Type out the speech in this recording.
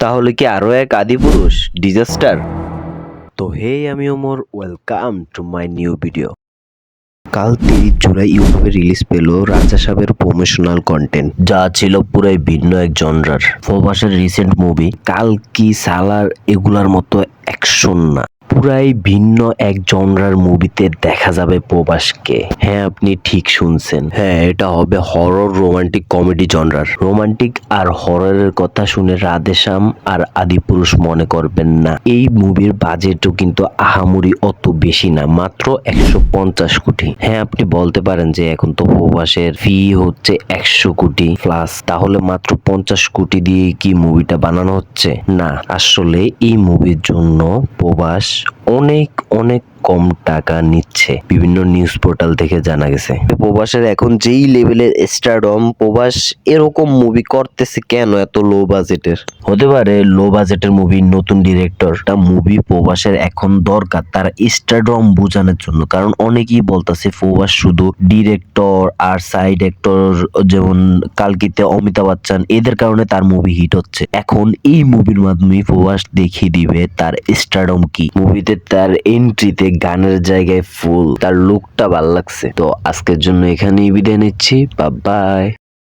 তাহলে কি আরো এক আদিপুরুষ ডিজাস্টার? তো হে, আমি Omar, welcome to my new video. কাল ৩০ জুলাই ইউটিউবে রিলিজ পেল রাজা সাহেবের প্রমোশনাল কন্টেন্ট, যা ছিল পুরাই ভিন্ন এক জনরার। প্রভাসের রিসেন্ট মুভি কালকি, সালার এগুলার মতো অ্যাকশন না, পুরাই ভিন্ন এক জনরার মুভিতে দেখা যাবে প্রভাসকে। হ্যাঁ, আপনি ঠিক শুনছেন। হ্যাঁ, এটা হবে হরর রোমান্টিক কমেডি জনরার। রোমান্টিক আর হররের কথা শুনে রাধেশ্যাম আর আদিপুরুষ মনে করবেন না। এই মুভির বাজেটও কিন্তু আহামরি অত বেশি না, মাত্র 150 কোটি। হ্যাঁ, আপনি বলতে পারেন যে এখন তো প্রভাসের ফি হচ্ছে 100 কোটি প্লাস, তাহলে মাত্র 50 কোটি দিয়ে কি মুভিটা বানানো হচ্ছে? না, আসলে এই মুভির জন্য প্রভাস অনেক অনেক কম টাকা নিচ্ছে, বিভিন্ন নিউজ পোর্টাল থেকে জানা গেছে। প্রভাসের এখন যেই লেভেলের স্টারডম, প্রভাস এরকম মুভি করতেছে কেন এত লো বাজেটের? হতে পারে লো বাজেটের মুভি, নতুন ডিরেক্টরটা মুভি প্রভাসের এখন দরকার তার স্টারডম বোঝানোর জন্য। কারণ অনেকেই বলতেছে প্রভাস শুধু ডিরেক্টর আর সাইড অ্যাক্টর, যেমন কালকিতে অমিতাভ বচ্চন, এদের কারণে তার মুভি হিট হচ্ছে। এখন এই মুভির মাধ্যমে প্রভাস দেখিয়ে দিবে তার স্টারডম কি। মুভিতে তার এন্ট্রিতে গানের জায়গায় ফুল, তার লুকটা ভাল লাগছে। তো আজকের জন্য এখানেই বিদায় নিচ্ছি, বাই বাই।